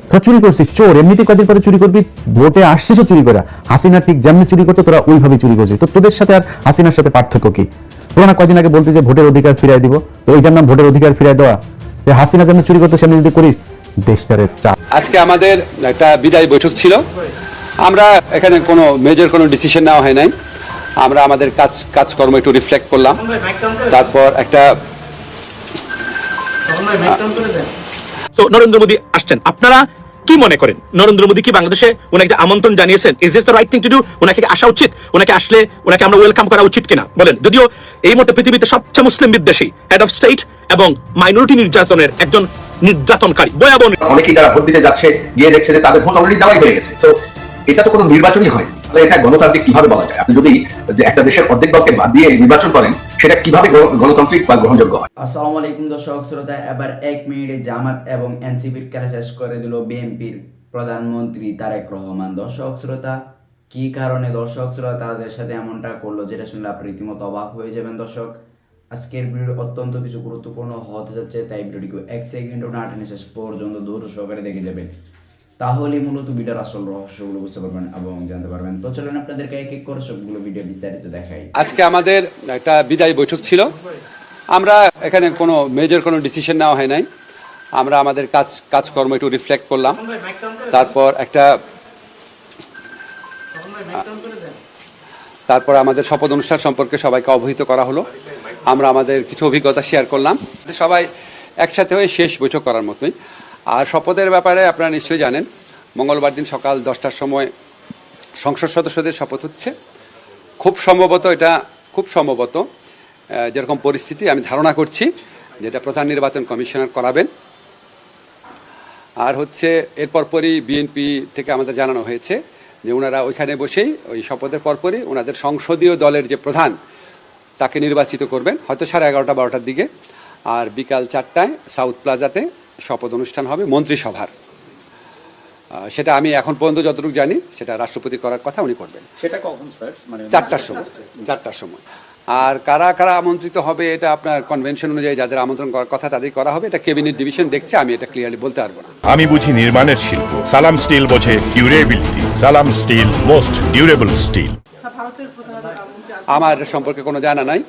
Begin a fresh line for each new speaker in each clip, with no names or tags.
তোরা চুরি করছিস, চোর এমনিতে কদিন পরে চুরি করবি, ভোটে আসছিস চুরি করা। হাসিনা ঠিক যেমনি চুরি করতো তোরা ওইভাবে চুরি করছিস। তো তোদের সাথে আর হাসিনার সাথে পার্থক্য কি? তোরা না কয়দিন আগে বলতে যে ভোটের অধিকার ফিরাই দিব, তো এইটার নাম ভোটের অধিকার ফিরাই দেওয়া? হাসিনা যেমনি চুরি করতো সেমনি যদি করিস, দেশটারে চাপ।
আজকে আমাদের একটা বিদায় বৈঠক ছিল। আমরা এখানে কোনো মেজর কোনো ডিসিশন নেওয়া হয় নাই। আমরা আমাদের কাজকর্ম একটু রিফ্লেক্ট করলাম। তারপর একটা
নরেন্দ্র মোদী আসছেন, আপনারা কি মনে করেন? নরেন্দ্র মোদী কি বাংলাদেশে ওনাকে আমন্ত্রণ জানিয়েছেন? Is this the right thing to do? ওনাকে আসা উচিত? ওনাকে আসলে ওনাকে আমরা ওয়েলকাম করা উচিত কিনা বলেন? যদিও এই মুহূর্তে পৃথিবীতে সবচেয়ে মুসলিম বিদ্বেষী হেড অফ স্টেট এবং মাইনরিটি নির্যাতনের একজন নির্যাতনকারী ভয়াবহ।
অনেকেই যারা ভোট দিতে যাচ্ছে গিয়ে দেখছে যে তাদের ভোট অলরেডি দেওয়াই হয়ে গেছে। তো এটা তো কোনো নির্বাচনই হয়, তাহলে এটা গণতান্ত্রিক কিভাবে বলা যায়? আপনি যদি একটা দেশের অর্ধেক দলকে বাদ দিয়ে নির্বাচন করেন, সেটা কিভাবে গণতান্ত্রিক বা গ্রহণযোগ্য হয়?
আসসালামু আলাইকুম দর্শক শ্রোতা, এবার 1 মিনিটে জামাত এবং এনসিপির খেলা শেষ করে দিল বিএনপির প্রধানমন্ত্রী তারেক রহমান। দর্শক শ্রোতা, কি কারণে দর্শক শ্রোতা তাদের সাথে এমনটা করলো, যেটা শুনলে আপনি রীতিমতো অবাক হয়ে যাবেন। দর্শক, আজকের ভিডিও অত্যন্ত কিছু গুরুত্বপূর্ণ হতে যাচ্ছে, তাই ভিডিওটিকে 1 সেকেন্ডও না টেনে শেষ পর্যন্ত ধৈর্য সহকারে দেখে যাবেন, তাহলে মূলত ভিডিওর আসল রহস্যগুলো বুঝতে পারবেন এবং জানতে পারবেন। তো চলুন আপনাদেরকে এক এক করে সবগুলো ভিডিও বিস্তারিত দেখাই।
আজকে আমাদের একটা বিদায় বৈঠক ছিল। আমরা এখানে কোনো মেজর কোনো ডিসিশন নেওয়া হয় নাই। আমরা আমাদের কাজকর্ম একটু রিফ্লেক্ট করলাম। তারপর আমাদের শপথ অনুষ্ঠান সম্পর্কে সবাইকে অবহিত করা হলো। আমরা আমাদের কিছু অভিজ্ঞতা শেয়ার করলাম, সবাই একসাথে হয়ে শেষ বৈঠক করার মতোই। আর শপথের ব্যাপারে আপনারা নিশ্চয়ই জানেন, মঙ্গলবার দিন সকাল 10টার সময় সংসদ সদস্যদের শপথ হচ্ছে। খুব সম্ভবত যেরকম পরিস্থিতি আমি ধারণা করছি, যেটা প্রধান নির্বাচন কমিশনার করাবেন। আর হচ্ছে এর পরপরই বিএনপি থেকে আমাদের জানানো হয়েছে যে ওনারা ওইখানে বসেই ওই শপথের পরপরই ওনাদের সংসদীয় দলের যে প্রধান তাকে নির্বাচিত করবেন, হয়তো 11:30-12টার দিকে। আর বিকাল 4টায় সাউথ প্লাজাতে শপথ অনুষ্ঠান হবে মন্ত্রিসভার। সেটা আমি এখন পর্যন্ত যতটুকু জানি সেটা রাষ্ট্রপতি করার কথা উনি করবেন।
সেটা কখন স্যার? মানে
4টার সময়। আর কারা কারা আমন্ত্রিত হবে এটা আপনার কনভেনশন অনুযায়ী যাদের আমন্ত্রণ করার কথা তাদের করা হবে। এটা ক্যাবিনেট ডিভিশন দেখছে, আমি এটা ক্লিয়ারলি বলতে পারবো না।
আমি বুঝি নির্মাণের শিল্প, সালাম স্টিল বোঝে ডিউরেবিলিটি। সালাম স্টিল, মোস্ট ডিউরেবল স্টিল।
আমার সম্পর্কে কোনো জানা নাই।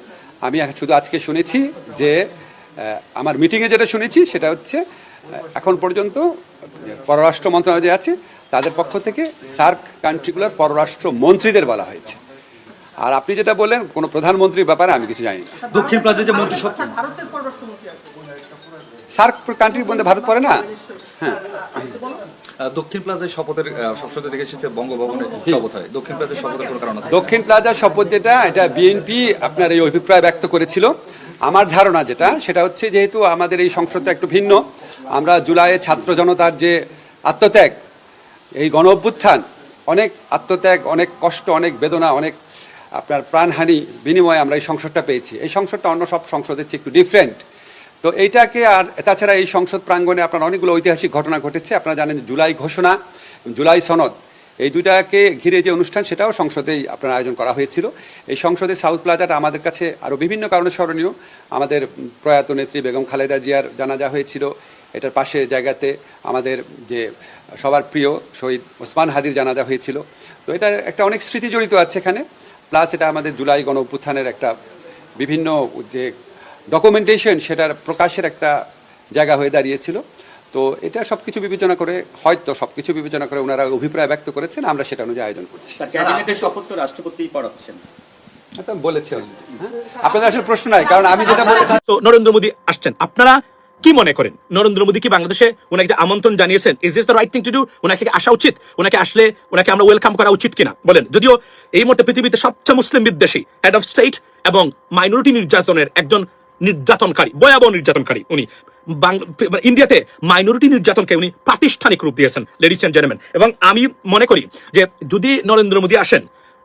আমি শুধু আজকে শুনেছি যে আমার মিটিংয়ে যেটা শুনেছি সেটা হচ্ছে এখন পর্যন্ত পররাষ্ট্র মন্ত্রণালয় যে আছে তাদের পক্ষ থেকে সার্ক কান্ট্রিগুলোর পররাষ্ট্র মন্ত্রীদের বলা হয়েছে। আর আপনি যেটা বললেন কোনো প্রধানমন্ত্রীর ব্যাপারে আমি কিছু জানি না।
দক্ষিণ প্লাজা যে মন্ত্রী সত্য
সার্ক কান্ট্রির মধ্যে ভারত পড়ে না? হ্যাঁ,
দক্ষিণ প্লাজায় শপথের সবসময় দেখে এসেছে বঙ্গভবনে শপথ হয়। দক্ষিণ প্লাজায় শপথের কোনো কারণ আছে?
দক্ষিণ প্লাজা শপথ যেটা, এটা বিএনপি আপনার এই অভিপ্রায় ব্যক্ত করেছিল। আমার ধারণা যেটা সেটা হচ্ছে, যেহেতু আমাদের এই সংসদটা একটু ভিন্ন, আমরা জুলাইয়ে ছাত্র জনতার যে আত্মত্যাগ, এই গণ অভ্যুত্থান, অনেক আত্মত্যাগ, অনেক কষ্ট, অনেক বেদনা, অনেক আপনার প্রাণহানি বিনিময়ে আমরা এই সংসদটা পেয়েছি। এই সংসদটা অন্য সব সংসদের চেয়ে একটু ডিফারেন্ট। তো এইটাকে, আর তাছাড়া এই সংসদ প্রাঙ্গণে আপনার অনেকগুলো ঐতিহাসিক ঘটনা ঘটেছে। আপনারা জানেন জুলাই ঘোষণা, জুলাই সনদ, এই দুটাকে ঘিরে যে অনুষ্ঠান সেটাও সংসদেই আপনার আয়োজন করা হয়েছিল। এই সংসদের সাউথ প্লাজাটা আমাদের কাছে আরও বিভিন্ন কারণে স্মরণীয়। আমাদের প্রয়াত নেত্রী বেগম খালেদা জিয়ার জানাজা হয়েছিল। এটার পাশে জায়গাতে আমাদের যে সবার প্রিয় শহীদ ওসমান হাদির জানাজা হয়েছিল। তো এটার একটা অনেক স্মৃতি জড়িত আছে এখানে। প্লাস এটা আমাদের জুলাই গণ অভ্যুত্থানের একটা বিভিন্ন যে ডকুমেন্টেশন, সেটার প্রকাশের একটা জায়গা হয়ে দাঁড়িয়েছিল। তো এটা সবকিছু বিবেচনা করে, হয়তো সবকিছু বিবেচনা করে ওনারা অভিপ্রায় ব্যক্ত করেছেন, আমরা সেটা অনুযায়ী আয়োজন করছি।
ক্যাবিনেটের শপথ তো রাষ্ট্রপতিই পড়াচ্ছেন,
বলেছে। আপনাদের আসলে প্রশ্ন নাই, কারণ আমি যেটা বলেছি।
নরেন্দ্র মোদী আসছেন, আপনারা কি মনে করেন? নরেন্দ্র মোদী কি বাংলাদেশে ওনাকে আমন্ত্রণ জানিয়েছেন? Is this the right thing to do? ওনাকে আসা উচিত? ওনাকে আসলে ওনাকে আমরা ওয়েলকাম করা উচিত কিনা বলেন? যদিও এই মুহূর্তে পৃথিবীতে সবচেয়ে মুসলিম বিদ্বেষী হেড অফ স্টেট এবং মাইনরিটি নির্যাতনের একজন নির্যাতনকারী, ভয়াবহ নির্যাতনকারী উনি। ইন্ডিয়াতে মাইনরিটি নির্যাতনকে উনি প্রাতিষ্ঠানিক রূপ দিয়েছেন, লেডিস এন্ড জেন্টলম্যান। এবং আমি মনে করি যে যদি নরেন্দ্র মোদী আসেন,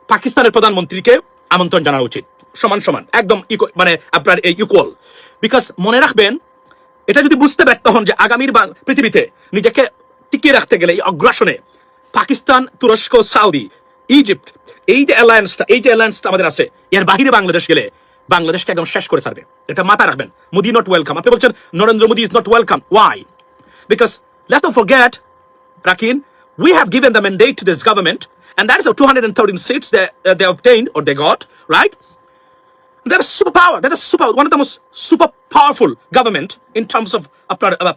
পাকিস্তানের প্রধানমন্ত্রীকে আমন্ত্রণ জানা উচিত, সমান সমান, একদম মানে আপনার এই ইকুয়াল। বিকজ মনে রাখবেন, এটা যদি বুঝতে ব্যর্থ হন যে আগামীর পৃথিবীতে নিজেকে টিকিয়ে রাখতে গেলে এই অগ্রাসনে পাকিস্তান, তুরস্ক, সৌদি, ইজিপ্ট, এই যে অ্যালায়েন্সটা আমাদের আছে, এর বাহিরে বাংলাদেশ গেলে বাংলাদেশকে একদম শেষ করে ছাড়বে। এটা মাথায় রাখবেন। Modi not welcome. আপনি বলছেন Narendra Modi is not welcome, why? Because let's not forget Rakin, we have given the mandate to this government, and that is the 213 seats that they obtained or they got, right? They're superpower. They're one of the most super powerful government in terms of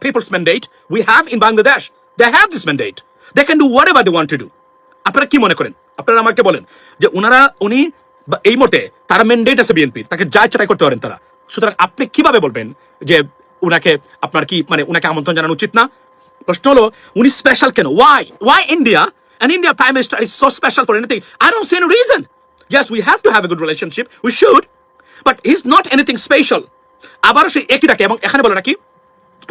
people's mandate we have in Bangladesh. They have this mandate. They can do whatever they want to do. আপনারা কি মনে করেন? আপনারা আমাকে বলেন যে উনি এই মুহূর্তে তারা ম্যান্ডেট আছে বিএনপি, তাকে যা ইচ্ছা তাই করতে পারেন তারা। সুতরাং আপনি কিভাবে বলবেন যে উনাকে আপনার কি মানে উনাকে আমন্ত্রণ জানানো উচিত না? প্রশ্ন হলো উনি স্পেশাল কেন? Why India? And India Prime Minister is so special for anything? I don't see any reason. Yes, we have to have a good relationship. We should. But he's not anything special. আবার সেই একই থাকে এবং এখানে বলে নাকি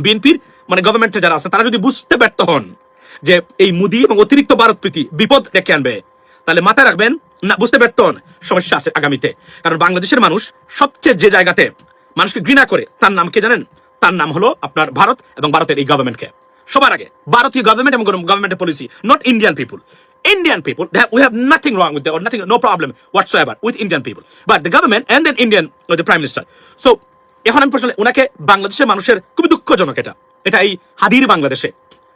বিএনপির মানে গভর্নমেন্টে যারা আছেন তারা যদি বুঝতে ব্যর্থ হন যে এই মোদি এবং অতিরিক্ত ভারত প্রীতি বিপদ ডেকে আনবে, তাহলে মাথায় রাখবেন না, বুঝতে ব্যর্থ হন, সমস্যা আছে আগামীতে। কারণ বাংলাদেশের মানুষ সবচেয়ে যে জায়গাতে মানুষকে ঘৃণা করে তার নাম কে জানেন? তার নাম হলো আপনার ভারত এবং ভারতের এই গভর্নমেন্টকে। সবার আগে ভারতীয় গভর্নমেন্ট এবং গভর্নমেন্টের policy, not Indian people. Indian people, we have nothing wrong with them or nothing, no problem whatsoever with Indian people. But the government and then Indian, the Prime Minister. So, এখন আমি প্রশ্ন ওনাকে বাংলাদেশের মানুষের খুবই দুঃখজনক এটা এই হাদির বাংলাদেশে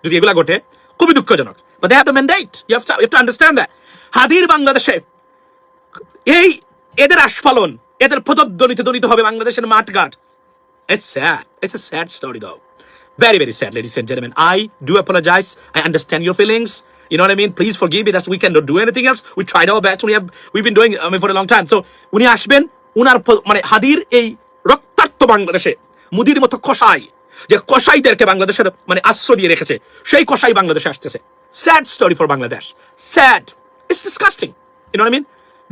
যদি এগুলা ঘটে খুবই দুঃখজনক। But they have the mandate. You have to understand that. হাদির বাংলাদেশে এই এদের আস্ফালন, এদের প্রতিধ্বনিতে ধ্বনিত হবে বাংলাদেশের মাঠঘাট। It's sad. It's a sad story though. Very, very sad, ladies and gentlemen. I do apologize. I understand your feelings. You know what I mean? Please forgive me. We cannot do anything else. We tried our best. We've been doing for a long time. So, উনি আসবেন, উনার মানে হাদির এই রক্তাক্ত বাংলাদেশে মুদির মতো কসাই, যে কসাইদেরকে বাংলাদেশের মানে আশ্রয় দিয়ে রেখেছে, সেই কসাই বাংলাদেশে আসতেছে। Sad story for Bangladesh. Sad. It's disgusting. You know what I mean?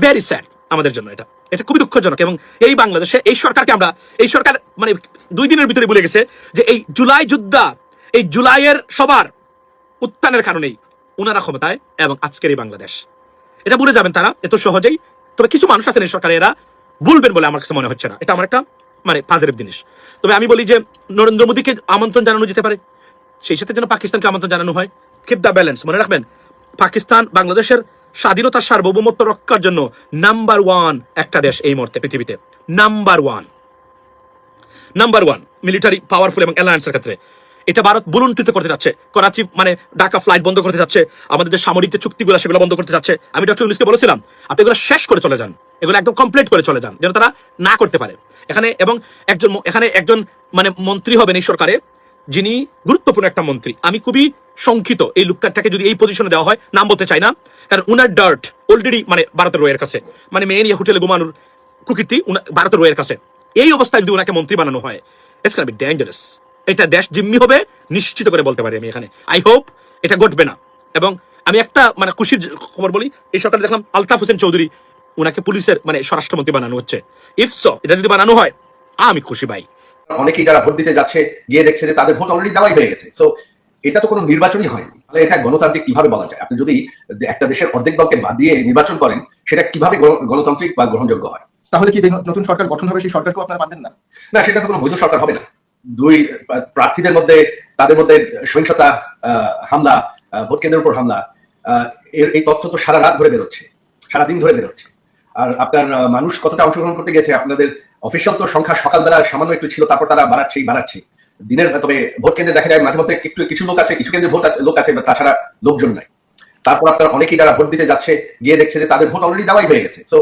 Very sad আমাদের জন্য এটা খুবই দুঃখজনক। এবং এই বাংলাদেশে এই সরকারকে এই সরকার মানে 2 দিনের ভিতরে ভুলে গেছে যে এই জুলাই যোদ্ধা, এই জুলাইয়ের সবার উত্থানের কারণেই উনারা ক্ষমতায় এবং আজকের এই বাংলাদেশ, এটা ভুলে যাবেন তারা এত সহজেই। তবে কিছু মানুষ আছেন এই সরকারে, এরা ভুলবেন বলে আমার কাছে মনে হচ্ছে না। এটা আমার একটা মানে পজিটিভ জিনিস। তবে আমি বলি যে নরেন্দ্র মোদীকে আমন্ত্রণ জানানো যেতে পারে, সেই সাথে যেন পাকিস্তানকে আমন্ত্রণ জানানো হয়। Keep the balance. মনে রাখবেন পাকিস্তান বাংলাদেশের স্বাধীনতার সার্বভৌমত্ব রক্ষার জন্য নাম্বার 1 একটা দেশ এই মুহূর্তে পৃথিবীতে, নাম্বার 1 মিলিটারি পাওয়ারফুল এবং অ্যালায়েন্সের ক্ষেত্রে। এটা ভারত বুলুন্টিত করতে যাচ্ছে, করাচি মানে ঢাকা ফ্লাইট বন্ধ করতে যাচ্ছে, আমাদের যে সামরিক যে চুক্তিগুলো সেগুলো বন্ধ করতে যাচ্ছে। আমি ডক্টর ইউনূসকে বলেছিলাম আপনি এগুলো শেষ করে চলে যান, এগুলো একদম কমপ্লিট করে চলে যান, যেন তারা না করতে পারে। এখানে একজন মানে মন্ত্রী হবেন এই সরকারে, যিনি গুরুত্বপূর্ণ একটা মন্ত্রী। আমি খুবই শঙ্কিত এই লোকটাকে যদি এই পজিশনে দেওয়া হয়, নাম বলতে চাই না, কারণ উনার ডার্ট অলরেডি মানে ভারতের রয়ের কাছে, মানে মেয়ে নিয়ে হোটেলে ঘুমানোর কুকীর্তি ভারতের রয়ের কাছে। এই অবস্থায় যদি ওনাকে মন্ত্রী বানানো হয়, ইটস গোনা বি ডেঞ্জারাস। এটা দেশ জিম্মি হবে নিশ্চিত করে বলতে পারি আমি এখানে। আই হোপ এটা ঘটবে না। এবং আমি একটা মানে খুশির খবর বলি, এই সরকার দেখলাম আলতাফ হোসেন চৌধুরী, উনাকে পুলিশের মানে স্বরাষ্ট্রমন্ত্রী বানানো হচ্ছে। ইফ সো, এটা যদি বানানো হয় আমি খুশি ভাই।
অনেকেই যারা ভোট দিতে যাচ্ছে গিয়ে দেখছে যে তাদের ভোট অলরেডি দেওয়াই হয়ে গেছে। সো এটা তো কোনো নির্বাচনই হয়নি, তাহলে এটা গণতান্ত্রিক কিভাবে বলা যায়? আপনি যদি একটা দেশের অর্ধেক দলকে বাদ দিয়ে নির্বাচন করেন, সেটা কিভাবে গণতান্ত্রিক বা গ্রহণযোগ্য হয়?
তাহলে কি নতুন সরকার গঠন হবে সেই সরকারকেও আপনারা মানবেন না?
না, সেটা তো কোনো বৈধ সরকার হবে না। 2 প্রার্থীদের মধ্যে তাদের মধ্যে সহিংসতা, হামলা, ভোট কেন্দ্রের উপর হামলা, এই তথ্য তো সারা রাত ধরে বেরোচ্ছে, সারাদিন ধরে বেরোচ্ছে। আর আপনার মানুষ কতটা অংশগ্রহণ করতে গেছে, আপনাদের অফিসিয়াল তো সংখ্যা সকালবেলা সামান্য একটু ছিল, তারপর তারা বাড়াচ্ছে দিনের। তবে ভোট কেন্দ্রে দেখা যায় মাঝে মধ্যে কিছু লোক আছে, কিছু কেন্দ্রে লোক আছে, তাছাড়া লোকজন নাই। তারপর আপনার অনেকেই যারা ভোট দিতে যাচ্ছে গিয়ে দেখছে যে তাদের ভোট অলরেডি দেওয়াই হয়ে গেছে। সো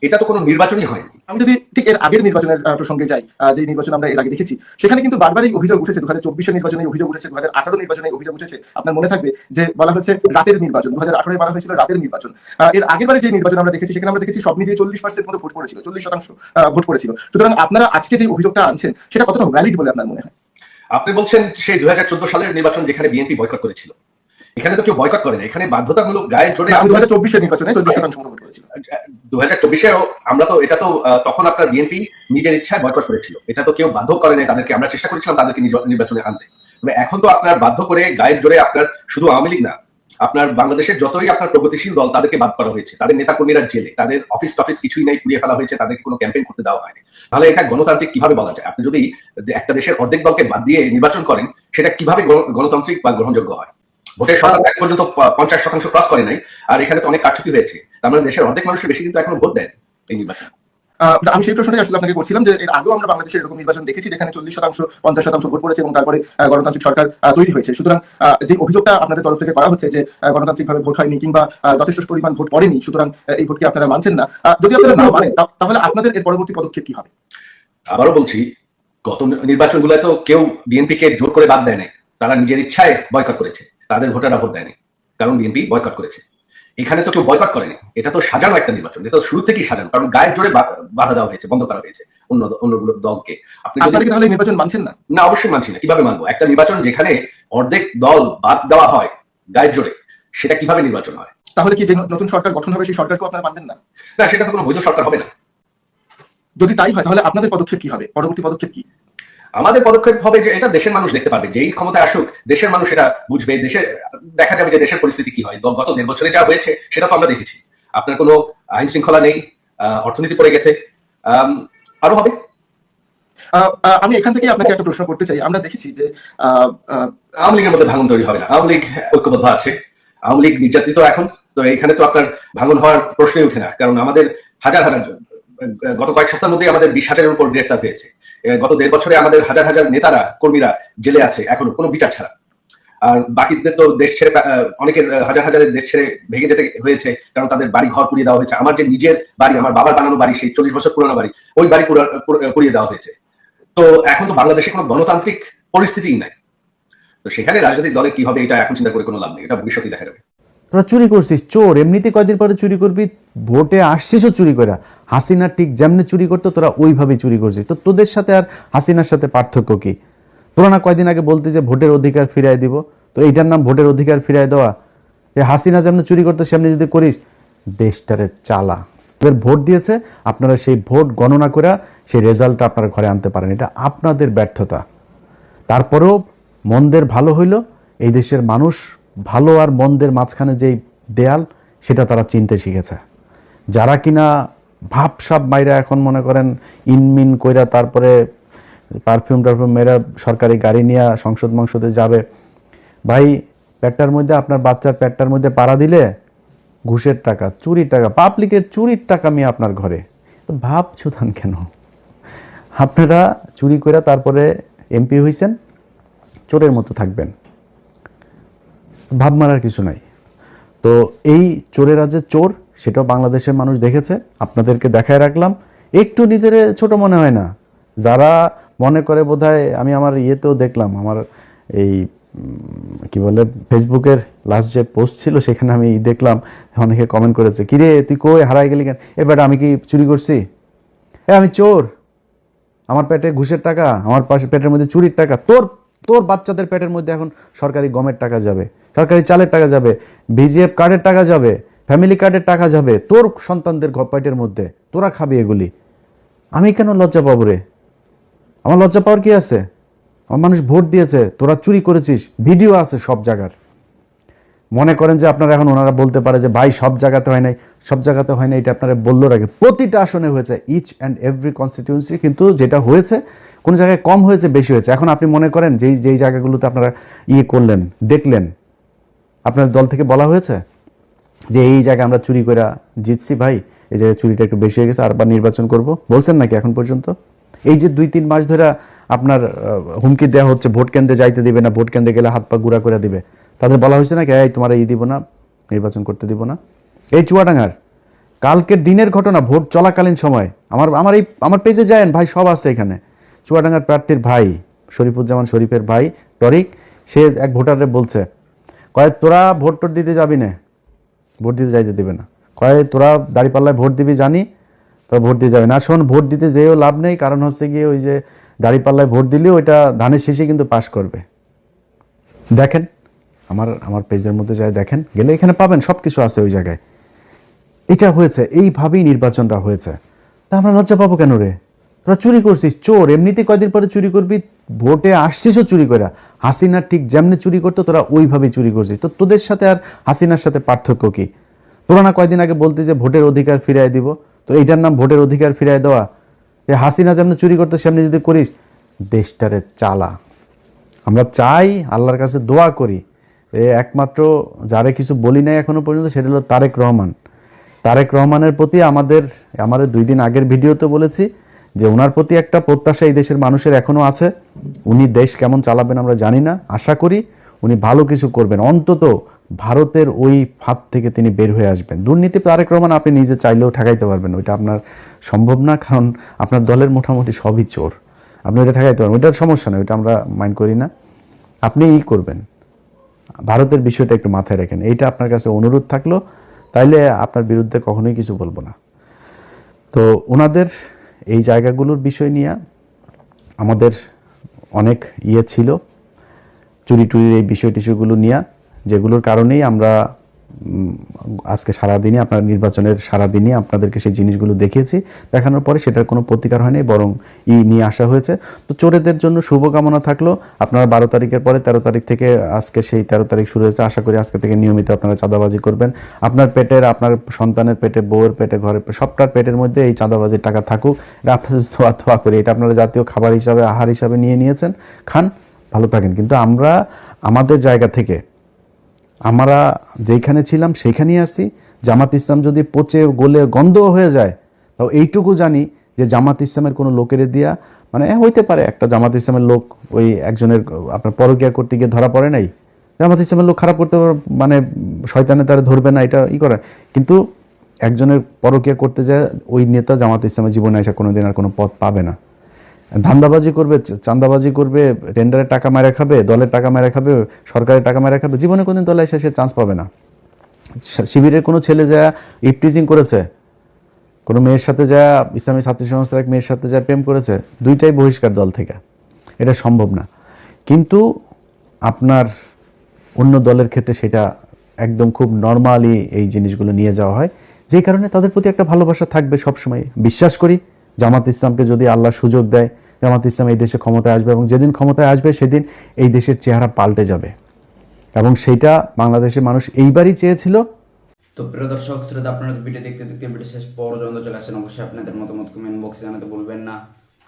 এটা তো কোনো নির্বাচনই হয়নি।
আমি যদি ঠিক এর আগের নির্বাচনের প্রসঙ্গে যাই, যে নির্বাচন আমরা এর আগে দেখেছি, সেখানে কিন্তু বারবারই অভিযোগ উঠেছে। 2024 নির্বাচনে অভিযোগ উঠেছে, 2018 নির্বাচনে অভিযোগ উঠেছে। আপনার মনে থাকবে যে বলা হচ্ছে রাতের নির্বাচন, 2018 বলা হয়েছিল রাতের নির্বাচন। এর আগেরবারে যে নির্বাচন আমরা দেখেছি, সেখানে আমরা দেখেছি সব মিলিয়ে 40% মতো ভোট পড়েছিল, 40% ভোট পড়েছিল। সুতরাং আপনারা আজকে যে অভিযোগটা আনছেন সেটা কতটা ভ্যালিড বলে আপনার মনে হয়?
আপনি বলছেন সেই 2014 সালের নির্বাচন যেখানে বিএনপি বয়কট করেছিল, এখানে তো কেউ বয়কট করে না, এখানে বাধ্যতামূলক গায়ের জোরে।
2024 নির্বাচনে 40% ভোট পড়েছিল।
2024 আমরা তো এটা তো তখন আপনার বিএনপি নিজের ইচ্ছায় বয়কট করেছিল, এটা তো কেউ বাধ্য করে নাই তাদেরকে। আমরা চেষ্টা করেছিলাম তাদেরকে নির্বাচনে আনতে। তবে এখন তো আপনার বাধ্য করে গায়ের জোরে, আপনার শুধু আওয়ামী লীগ না, আপনার বাংলাদেশের যতই আপনার প্রগতিশীল দল তাদেরকে বাদ করা হয়েছে, তাদের নেতাকর্মীরা জেলে, তাদের অফিস টফিস কিছুই নাই, পুড়িয়ে ফেলা হয়েছে, তাদেরকে কোনো ক্যাম্পেইন করতে দেওয়া হয়নি। তাহলে এটা গণতান্ত্রিক কিভাবে বলা যায়? আপনি যদি একটা দেশের অর্ধেক দলকে বাদ দিয়ে নির্বাচন করেন, সেটা কিভাবে গণতান্ত্রিক বা গ্রহণযোগ্য হয়? ভোটের সংখ্যা এখন পর্যন্ত 50% ক্রস করে নাই, আর এখানে তো অনেক কারচুপি হয়েছে। তার মানে দেশের অর্ধেক মানুষের বেশি কিন্তু এখনো ভোট দেয় এই নির্বাচন।
আমি সেই প্রশ্নটাই আসলে আপনাকে করছিলাম যে এর আগেও আমরা বাংলাদেশের এরকম নির্বাচন দেখেছি যেখানে 40%, 50% ভোট পড়েছে এবং তারপরে গণতান্ত্রিক সরকার তৈরি হয়েছে। সুতরাং যে অভিযোগটা আপনাদের তরফ থেকে করা হচ্ছে যে গণতান্ত্রিকভাবে ভোট হয়নি কিংবা যথেষ্ট পরিমাণ ভোট পড়েনি, সুতরাং এই ভোটকে আপনারা মানছেন না, যদি আপনারা না মানেন তাহলে আপনাদের এর পরবর্তী পদক্ষেপ কি হবে?
আবারও বলছি, গত নির্বাচনগুলো তো কেউ বিএনপি কে জোর করে বাদ দেয় নাই, তারা নিজের ইচ্ছায় বয়কট করেছে, তাদের ভোটাররা ভোট দেয়নি কারণ বিএনপি বয়কট করেছে। এখানে তো কেউ বয়কট করেনি, এটা তো সাজানো একটা নির্বাচন, এটা তো শুরু থেকেই সাজানো, কারণ গায়ের জোরে বাধা দেওয়া হয়েছে, বন্ধ করা হয়েছে অন্যগুলো দলকে।
আপনারা কি তাহলে নির্বাচন মানছেন না?
না, অবশ্যই মানছি না। কিভাবে মানবো? একটা নির্বাচন যেখানে অর্ধেক দল বাদ দেওয়া হয় গায়ের জোরে, সেটা কিভাবে নির্বাচন হয়?
তাহলে কি যে নতুন সরকার গঠন হবে সেই সরকারকেও আপনারা মানবেন না?
না, সেটা তো কোনো বৈধ সরকার হবে না।
যদি তাই হয় তাহলে আপনাদের পদক্ষেপ কি হবে? পরবর্তী পদক্ষেপ কি?
আমাদের পদক্ষেপ হবে যে এটা দেশের মানুষ দেখতে পারবে, যেই ক্ষমতায় আসুক দেশের মানুষ এটা বুঝবে, দেশের দেখা যাবে যে দেশের পরিস্থিতি কি হয়। গত 1.5 বছরে যা হয়েছে সেটা তো আমরা দেখেছি। আপনার কোনো আইন শৃঙ্খলা নেই, অর্থনীতি পড়ে গেছে, আরো হবে।
আমি এখান থেকে আপনাকে একটা প্রশ্ন করতে চাই। আমরা দেখেছি যে
আওয়ামী লীগের মধ্যে ভাঙন তৈরি হবে না, আওয়ামী লীগ ঐক্যবদ্ধ আছে, আওয়ামী লীগ নির্যাতিত এখন, তো এখানে তো আপনার ভাঙন হওয়ার প্রশ্নই উঠে না। কারণ আমাদের হাজার গত কয়েক সপ্তাহের মধ্যে আমাদের 20,000-এর উপর গ্রেফতার হয়েছে। গত 1.5 বছরে আমাদের হাজার হাজার নেতারা কর্মীরা জেলে আছে এখনো কোনো বিচার ছাড়া। আর বাকিদের তো দেশ ছেড়ে, অনেকের হাজার হাজারের দেশ ছেড়ে ভেঙে যেতে হয়েছে কারণ তাদের বাড়ি ঘর পুড়িয়ে দেওয়া হয়েছে। আমার যে নিজের বাড়ি, আমার বাবার বানানো বাড়ি, সেই 40 বছর পুরানো বাড়ি, ওই বাড়ি পুড়িয়ে দেওয়া হয়েছে। তো এখন তো বাংলাদেশে কোনো গণতান্ত্রিক পরিস্থিতিই নাই। তো সেখানে রাজনৈতিক দলের কি হবে এটা এখন চিন্তা করে কোনো লাভ নেই, এটা ভবিষ্যতে দেখা যাবে।
তোরা চুরি করছিস, চোর এমনিতে কয়দিন পরে চুরি করবি, ভোটে আসছিসও চুরি করা। হাসিনা ঠিক যেমনি চুরি করতো তোরা ওইভাবেই চুরি করছিস। তো তোদের সাথে আর হাসিনার সাথে পার্থক্য কি? তোরা না কয়দিন আগে বলতে যে ভোটের অধিকার ফিরাই দিব, তো এইটার নাম ভোটের অধিকার ফিরাই দেওয়া? হাসিনা যেমনি চুরি করতো সেমনি যদি করিস, দেশটারে চালা। তোদের ভোট দিয়েছে, আপনারা সেই ভোট গণনা করে সেই রেজাল্টটা আপনারা ঘরে আনতে পারেন, এটা আপনাদের ব্যর্থতা। তারপরেও মন্দের ভালো হইল, এই দেশের মানুষ ভালো আর মন্দের মাঝখানে যেই দেয়াল, সেটা তারা চিনতে শিখেছে। যারা কিনা ভাবসাব মাইরা এখন মনে করেন ইনমিন কইরা তারপরে পারফিউম মেয়েরা সরকারি গাড়ি নিয়ে সংসদে যাবে, ভাই পেটটার মধ্যে, আপনার বাচ্চার পেটটার মধ্যে পাড়া দিলে ঘুষের টাকা, চুরির টাকা, পাবলিকের চুরির টাকা নিয়ে আপনার ঘরে, তো ভাব ছুথান কেন? আপনারা চুরি করে তারপরে এমপি হইছেন, চোরের মতো থাকবেন, ভাব মারার কিছু নাই। তো এই চোরেরা যে চোর সেটাও বাংলাদেশের মানুষ দেখেছে, আপনাদেরকে দেখায় রাখলাম। একটু নিজের ছোট মনে হয় না? যারা মনে করে বোধহয়, আমি আমার ইয়েতেও দেখলাম, আমার এই কি বলে ফেসবুকের লাস্ট যে পোস্ট ছিল সেখানে আমি দেখলাম অনেকে কমেন্ট করেছে, কিরে তুই কই হারাই গেলি কেন? এবার আমি কি চুরি করছি? আমি চোর, আমার পেটে ঘুষের টাকা, আমার পাশে পেটের মধ্যে চুরির টাকা। তোর বাচ্চাদের পেটের মধ্যে এখন সরকারি গমের টাকা যাবে, সরকারি চালের টাকা যাবে, ভিজিএফ কার্ডের টাকা যাবে, ফ্যামিলি কার্ডের টাকা যাবে তোর সন্তানদের পেটের মধ্যে, তোরা খাবি এগুলি। আমি কেন লজ্জা পাবো রে? আমার লজ্জা পাওয়ার কি আছে? আমার মানুষ ভোট দিয়েছে, তোরা চুরি করেছিস, ভিডিও আছে সব জায়গার। মনে করেন যে আপনারা এখন ওনারা বলতে পারে যে ভাই সব জায়গাতে হয় নাই, সব জায়গাতে হয় না, এটা আপনারা বললো আগে। প্রতিটা আসনে হয়েছে, ইচ অ্যান্ড এভরি কনস্টিটিউয়েন্সি, কিন্তু যেটা হয়েছে কোনো জায়গায় কম হয়েছে, বেশি হয়েছে। এখন আপনি মনে করেন যেই জায়গাগুলোতে আপনারা করলেন, দেখলেন, আপনার দল থেকে বলা হয়েছে যে এই জায়গায় আমরা চুরি করে জিতছি, ভাই এই জায়গায় চুরিটা একটু বেশি হয়ে গেছে, আরবার নির্বাচন করব, বলছেন নাকি এখন পর্যন্ত? এই যে 2-3 মাস ধরে আপনার হুমকি দেওয়া হচ্ছে ভোট কেন্দ্রে যাইতে দিবে না, ভোট কেন্দ্রে গেলে হাত পা গুঁড়া করে দিবে, তাদের বলা হয়েছে নাকি এই তোমার দিব না, নির্বাচন করতে দিব না? এই চুয়াডাঙ্গার কালকের দিনের ঘটনা, ভোট চলাকালীন সময়, আমার পেজে যায়েন ভাই, সব আছে এখানে। চুয়াডাঙ্গার প্রার্থীর ভাই শরীফুজ্জামান শরীফের ভাই টরিক, সে এক ভোটারে বলছে, কয় তোরা ভোট দিতে যাবি না, ভোট দিতে যাইতে দিবে না, কয় তোরা দাঁড়িপাল্লায় ভোট দিবি জানি, তোরা ভোট দিয়ে যাবে না। শোন, ভোট দিতে যেও লাভ নেই, কারণ হচ্ছে গিয়ে ওই যে দাঁড়িপাল্লায় ভোট দিলে ওইটা ধানের শেষে কিন্তু পাশ করবে। দেখেন আমার পেজের মধ্যে যায়, দেখেন, গেলে এখানে পাবেন, সব কিছু আছে ওই জায়গায়। এটা হয়েছে, এইভাবেই নির্বাচনটা হয়েছে। তা আমরা লজ্জা পাবো কেন রে? তোরা চুরি করছিস, চোর এমনিতে কয়দিন পরে চুরি করবি, ভোটে আসছিসও চুরি করা। হাসিনা ঠিক যেমনি চুরি করতো তোরা ওইভাবেই চুরি করছিস। তো তোদের সাথে আর হাসিনার সাথে পার্থক্য কি? তোরা না কয়দিন আগে বলতে যে ভোটের অধিকার ফিরাই দিব, তো এইটার নাম ভোটের অধিকার ফিরাই দেওয়া? হাসিনা যেমনি চুরি করতো সেমনি যদি করিস, দেশটারে চালা। আমরা চাই, আল্লাহর কাছে দোয়া করি, একমাত্র যারে কিছু বলি নাই এখনো পর্যন্ত, সেটা হলো তারেক রহমান। তারেক রহমানের প্রতি আমাদের 2 দিন আগের ভিডিওতে বলেছি যে ওনার প্রতি একটা প্রত্যাশা এই দেশের মানুষের এখনো আছে। উনি দেশ কেমন চালাবেন আমরা জানি না, আশা করি উনি ভালো কিছু করবেন, অন্তত ভারতের ওই ফাঁদ থেকে তিনি বের হয়ে আসবেন। দুর্নীতি তারেক রহমান আপনি নিজে চাইলেও ঠেকাইতে পারবেন, ওইটা আপনার সম্ভব না, কারণ আপনার দলের মোটামুটি সবই চোর, আপনি ওইটা ঠেকাইতে পারবেন, ওইটার সমস্যা নেই, ওইটা আমরা মাইন্ড করি না। আপনি করবেন, ভারতের বিষয়টা একটু মাথায় রাখেন, এইটা আপনার কাছে অনুরোধ থাকলো, তাইলে আপনার বিরুদ্ধে কখনোই কিছু বলবো না। তো ওনাদের এই জায়গাগুলোর বিষয় নিয়ে আমাদের অনেক ছিল, চুরি টুরির এই টিস্যুগুলো নিয়ে, যেগুলোর কারণেই আমরা আজকে সারাদিনই আপনার নির্বাচনের সারাদিনই আপনাদেরকে সেই জিনিসগুলো দেখিয়েছি, দেখানোর পরে সেটার কোনো প্রতিকার হয়নি, বরং নিয়ে আসা হয়েছে। তো চোরেদের জন্য শুভকামনা থাকলো। আপনারা 12 তারিখের পরে 13 তারিখ থেকে আজকে সেই 13 তারিখ শুরু হয়েছে, আশা করি আজকে থেকে নিয়মিত আপনারা চাঁদাবাজি করবেন। আপনার পেটের, আপনার সন্তানের পেটে, বউয়ের পেটে, ঘরের সবটার পেটের মধ্যে এই চাঁদাবাজির টাকা থাকুক, এটা আপনাদের দোয়া করি। এটা আপনারা জাতীয় খাবার হিসাবে, আহার হিসাবে নিয়েছেন, খান, ভালো থাকেন। কিন্তু আমরা আমাদের জায়গা থেকে আমরা যেখানে ছিলাম সেইখানেই আসি। জামাত ইসলাম যদি পচে গলে গন্ধ হয়ে যায়, তাও এইটুকু জানি যে জামাত ইসলামের কোনো লোকের দিয়া, মানে হইতে পারে একটা জামাত ইসলামের লোক ওই একজনের আপনার পরকীয়া করতে গিয়ে ধরা পড়ে নাই, জামাত ইসলামের লোক খারাপ করতে মানে শয়তানে তারা ধরবে না, এটা করে, কিন্তু একজনের পরকীয়া করতে যায় ওই নেতা জামাত ইসলামের জীবনে আসা কোনোদিন আর কোনো পথ পাবে না। ধান্দাবাজি করবে, চাঁদাবাজি করবে, টেন্ডারের টাকা মেরে খাবে, দলের টাকা মেরে খাবে, সরকারের টাকা মেরে খাবে, জীবনে কোনোদিন দলে এসে সে চান্স পাবে না। শিবিরের কোনো ছেলে যা ইপটিজিং করেছে, কোনো মেয়ের সাথে যা ইসলামী ছাত্র সংস্থার এক মেয়ের সাথে যা প্রেম করেছে, দুইটাই বহিষ্কার দল থেকে, এটা সম্ভব না। কিন্তু আপনার অন্য দলের ক্ষেত্রে সেটা একদম খুব নর্মালি এই জিনিসগুলো নিয়ে যাওয়া হয়, যেই কারণে তাদের প্রতি একটা ভালোবাসা থাকবে সবসময়। বিশ্বাস করি জামাত ইসলামকে যদি আল্লাহ সুযোগ দেয়, জামাত ইসলাম এই দেশে ক্ষমতায় আসবে, এবং যেদিন ক্ষমতায় আসবে সেদিন এই দেশের চেহারা পাল্টে যাবে, এবং সেইটা বাংলাদেশের মানুষ এইবারই চেয়েছিল।
তো প্রিয় দর্শক শ্রোতা, আপনারা ভিডিও দেখতে ভিডিও শেষ পর্যন্ত চলে আসেন, অবশ্যই আপনাদের মতামত কমেন্ট বক্সে জানাতে ভুলবেন না।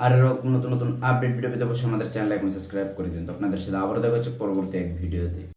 আর এরকম নতুন নতুন আপডেট ভিডিও পেতে অবশ্যই আমাদের চ্যানেল এখন সাবস্ক্রাইব করে দিন। তো আপনাদের সাথে আবার দেখা হচ্ছে পরবর্তী এক ভিডিওতে।